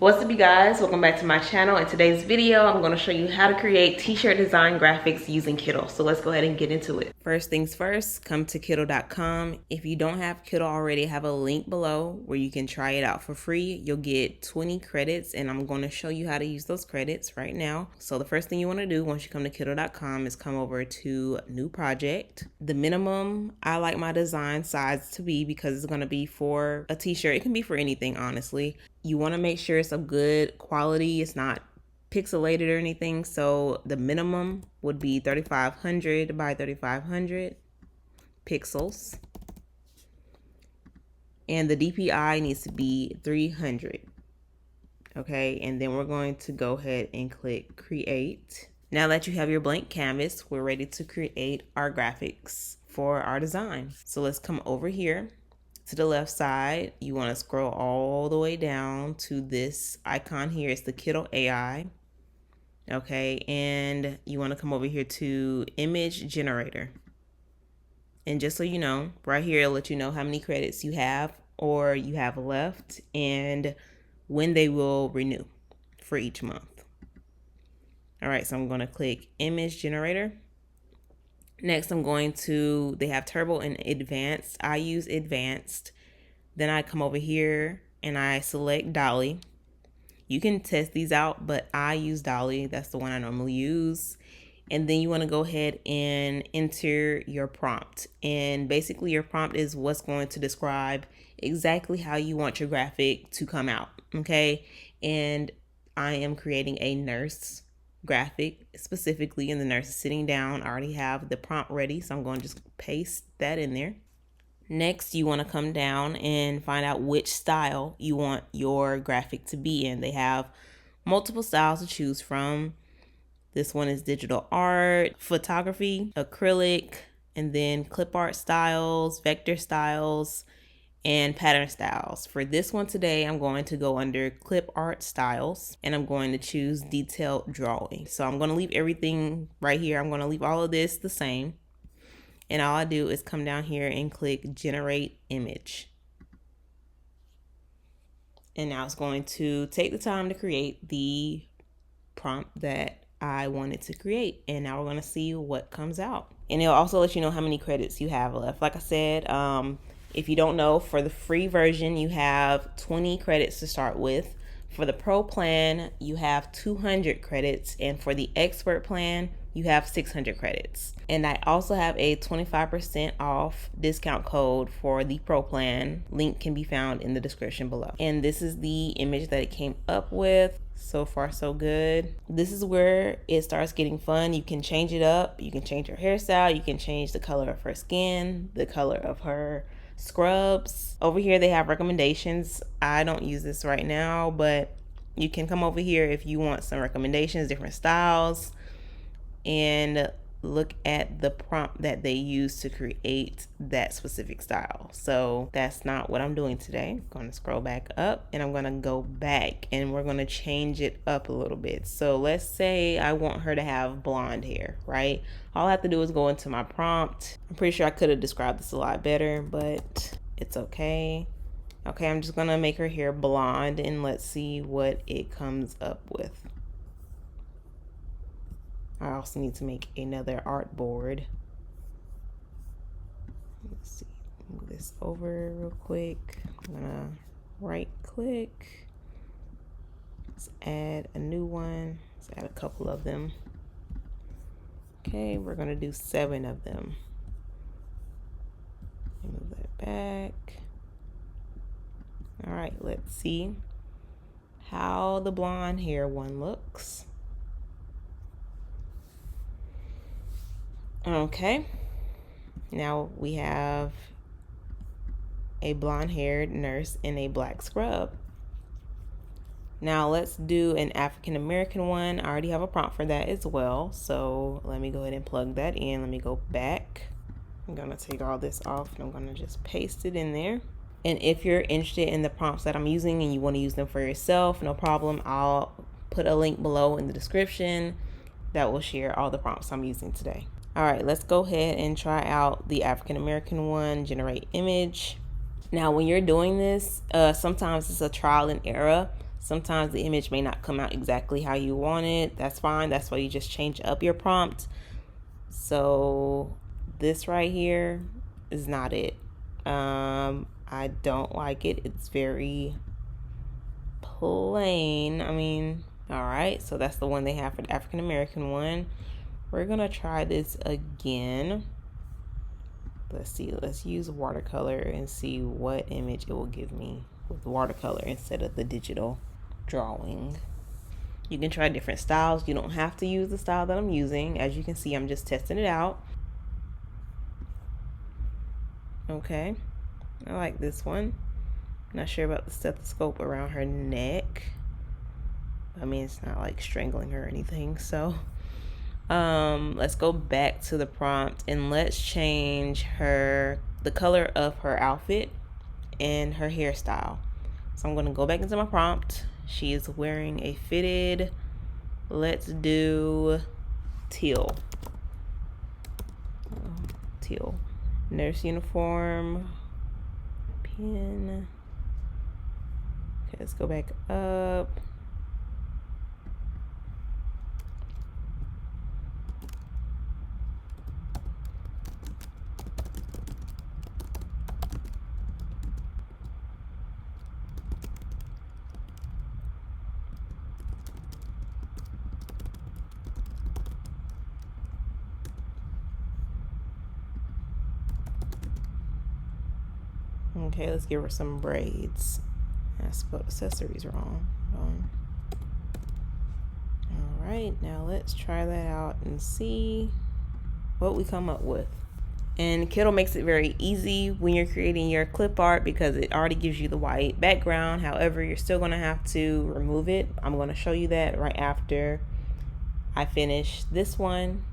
What's up, you guys? Welcome back to my channel. In today's video, I'm going to show you how to create t-shirt design graphics using Kittl. So let's go ahead and get into it. First things first, come to Kittl.com. If you don't have Kittl already, I have a link below where you can try it out for free. You'll get 20 credits, and I'm going to show you how to use those credits right now. So the first thing you want to do once you come to Kittl.com is come over to New Project. The minimum I like my design size to be, because it's going to be for a t-shirt. It can be for anything, honestly. You want to make sure it's of good quality. It's not pixelated or anything. So the minimum would be 3500 by 3500 pixels. And the DPI needs to be 300. Okay, and then we're going to go ahead and click create. Now that you have your blank canvas, we're ready to create our graphics for our design. So let's come over here. To the left side, you want to scroll all the way down to this icon here. It's the Kittl AI. Okay, and you want to come over here to image generator. And just so you know, right here it'll let you know how many credits you have or you have left and when they will renew for each month. All right, so I'm going to click image generator. Next, I'm going to, they have turbo and advanced. I use advanced. Then I come over here and I select dolly. You can test these out, but I use dolly. That's the one I normally use. And then you want to go ahead and enter your prompt. And basically your prompt is what's going to describe exactly how you want your graphic to come out. Okay. And I am creating a nurse graphic specifically, and the nurse is sitting down. I already have the prompt ready, so I'm going to just paste that in there. Next, you want to come down and find out which style you want your graphic to be in. They have multiple styles to choose from. This one is digital art, photography, acrylic, and then clip art styles, vector styles, and pattern styles. For this one today, I'm going to go under clip art styles, and I'm going to choose detailed drawing. So I'm going to leave everything right here. I'm going to leave all of this the same. And all I do is come down here and click generate image. And now it's going to take the time to create the prompt that I wanted to create. And now we're going to see what comes out. And it'll also let you know how many credits you have left. Like I said, if you don't know, for the free version, you have 20 credits to start with. For the pro plan, you have 200 credits. And for the expert plan, you have 600 credits. And I also have a 25% off discount code for the pro plan. Link can be found in the description below. And this is the image that it came up with. So far, so good. This is where it starts getting fun. You can change it up. You can change her hairstyle. You can change the color of her skin, the color of her scrubs. Over here they have recommendations. I don't use this right now, but you can come over here if you want some recommendations, different styles, and look at the prompt that they use to create that specific style. So that's not what I'm doing today. I'm going to scroll back up and I'm going to go back and we're going to change it up a little bit. So let's say I want her to have blonde hair, right? All I have to do is go into my prompt. I'm pretty sure I could have described this a lot better, but it's okay. Okay, I'm just going to make her hair blonde and let's see what it comes up with. I also need to make another artboard. Let's see, move this over real quick. I'm gonna right click. Let's add a new one. Let's add a couple of them. Okay, we're gonna do 7 of them. Move that back. All right, let's see how the blonde hair one looks. Okay, now we have a blonde haired nurse in a black scrub. Now let's do an African American one. I already have a prompt for that as well. So let me go ahead and plug that in. Let me go back. I'm gonna take all this off and I'm gonna just paste it in there. And if you're interested in the prompts that I'm using and you want to use them for yourself, no problem. I'll put a link below in the description that will share all the prompts I'm using today. All right, let's go ahead and try out the African American one, generate image. Now, when you're doing this, sometimes it's a trial and error. Sometimes the image may not come out exactly how you want it. That's fine. That's why you just change up your prompt. So this right here is not it. I don't like it. It's very plain. I mean, all right, so that's the one they have for the African American one. We're gonna try this again. Let's see, let's use watercolor and see what image it will give me with watercolor instead of the digital drawing. You can try different styles. You don't have to use the style that I'm using. As you can see, I'm just testing it out. Okay, I like this one. Not sure about the stethoscope around her neck. I mean, it's not like strangling her or anything. So let's go back to the prompt and let's change the color of her outfit and her hairstyle. So I'm going to go back into my prompt. She is wearing a fitted, let's do teal. Teal. Nurse uniform, pin. Okay, let's go back up. Okay, let's give her some braids. I spelled accessories wrong. All right, now let's try that out and see what we come up with. And Kittl makes it very easy when you're creating your clip art because it already gives you the white background. However, you're still going to have to remove it. I'm going to show you that right after I finish this one.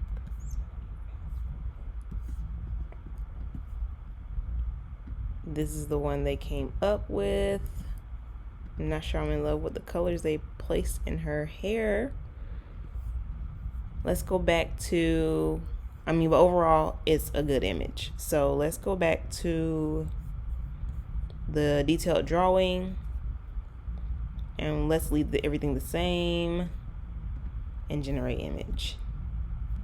This is the one they came up with. I'm not sure I'm in love with the colors they placed in her hair. Let's go back to, but overall, it's a good image. So let's go back to the detailed drawing and let's leave everything the same and generate image.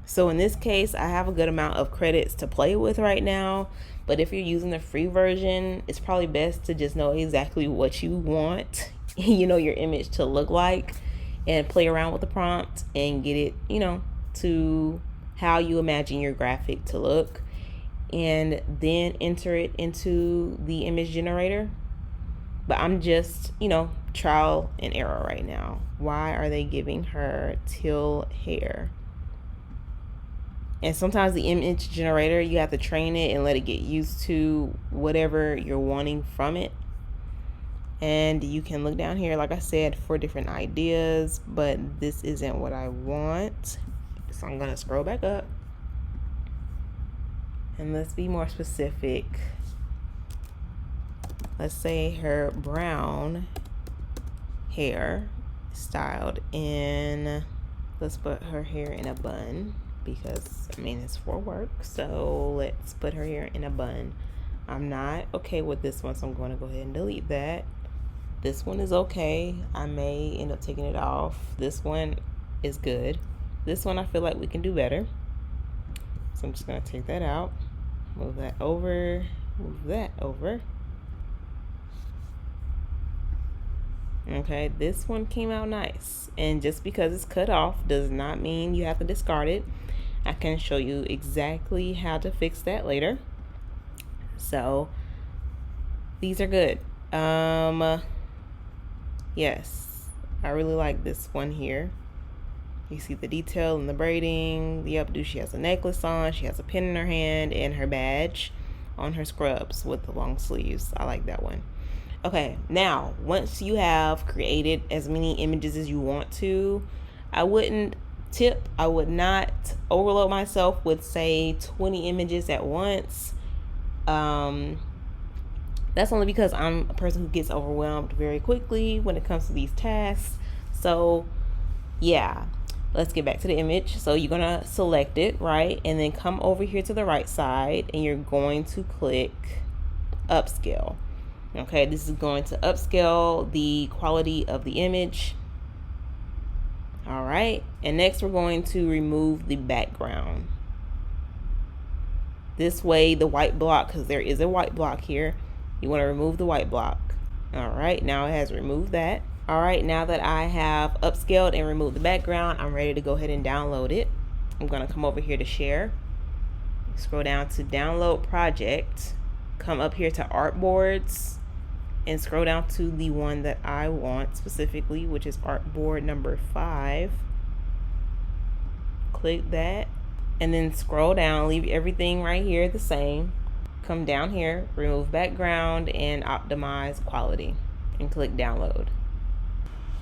So in this case, I have a good amount of credits to play with right now, but if you're using the free version, it's probably best to just know exactly what you want, your image to look like, and play around with the prompt and get it, to how you imagine your graphic to look, and then enter it into the image generator. But I'm just, trial and error right now. Why are they giving her teal hair? And sometimes the image generator, you have to train it and let it get used to whatever you're wanting from it. And you can look down here, like I said, for different ideas, but this isn't what I want. So I'm gonna scroll back up and let's be more specific. Let's say her brown hair styled in, let's put her hair in a bun because it's for work. So let's put her hair in a bun. I'm not okay with this one, so I'm going to go ahead and delete that. This one is okay. I may end up taking it off. This one is good. This one I feel like we can do better. So I'm just going to take that out, move that over, move that over. Okay, this one came out nice. And just because it's cut off does not mean you have to discard it. I can show you exactly how to fix that later. So these are good. Yes, I really like this one here. You see the detail and the braiding, the updo. She has a necklace on, she has a pin in her hand, and her badge on her scrubs with the long sleeves. I like that one. Okay, now once you have created as many images as you want to, I would not overload myself with, say, 20 images at once. That's only because I'm a person who gets overwhelmed very quickly when it comes to these tasks. So yeah, let's get back to the image. So you're gonna select it, right? And then come over here to the right side and you're going to click upscale. Okay, this is going to upscale the quality of the image. All right, and next we're going to remove the background. This way the white block, because there is a white block here, you want to remove the white block. All right, now it has removed that. All right, now that I have upscaled and removed the background, I'm ready to go ahead and download it. I'm going to come over here to share, scroll down to download project, come up here to artboards, and scroll down to the one that I want specifically, which is artboard number 5. Click that, and then scroll down, leave everything right here the same. Come down here, remove background and optimize quality, and click download.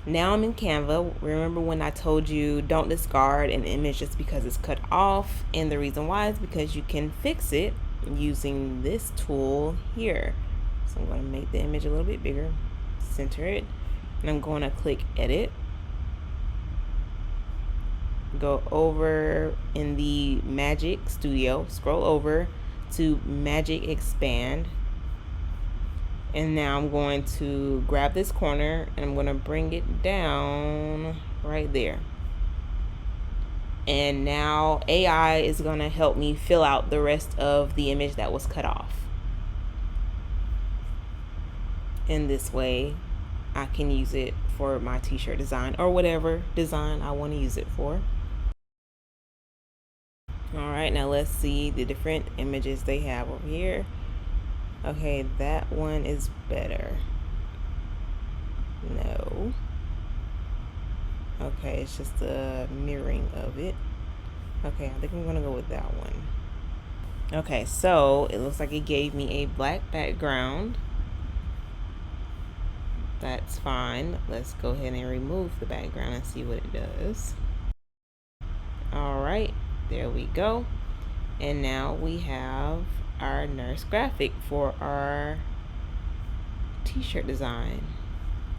Now I'm in Canva. Remember when I told you don't discard an image just because it's cut off, and the reason why is because you can fix it using this tool here. So I'm going to make the image a little bit bigger, center it, and I'm going to click edit. Go over in the Magic Studio, scroll over to Magic Expand, and now I'm going to grab this corner and I'm going to bring it down right there. And now AI is going to help me fill out the rest of the image that was cut off. In this way, I can use it for my t-shirt design or whatever design I want to use it for. All right, now let's see the different images they have over here. Okay, that one is better. No. Okay, it's just the mirroring of it. Okay, I think I'm gonna go with that one. Okay, so it looks like it gave me a black background. That's fine. Let's go ahead and remove the background and see what it does. All right, there we go. And now we have our nurse graphic for our t-shirt design.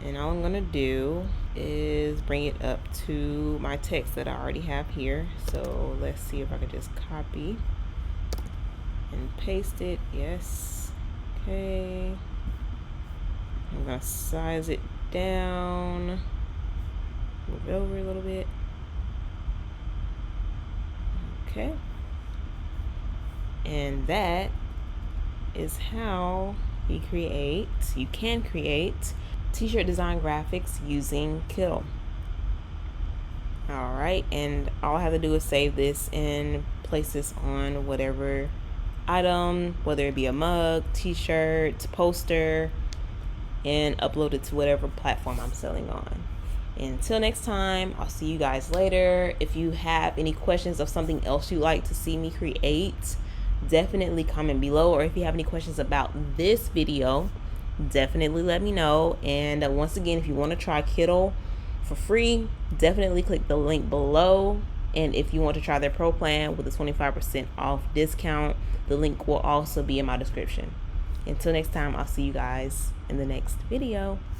And all I'm gonna do is bring it up to my text that I already have here. So let's see if I can just copy and paste it. Yes. Okay. I'm gonna size it down, move it over a little bit. Okay. And that is how you can create t-shirt design graphics using Kittl. All right, and all I have to do is save this and place this on whatever item, whether it be a mug, t-shirt, poster, and upload it to whatever platform I'm selling on. Until next time, I'll see you guys later. If you have any questions of something else you'd like to see me create, definitely comment below. Or if you have any questions about this video, definitely let me know. And once again, if you want to try Kittl for free, definitely click the link below. And if you want to try their pro plan with a 25% off discount, the link will also be in my description. Until next time, I'll see you guys in the next video.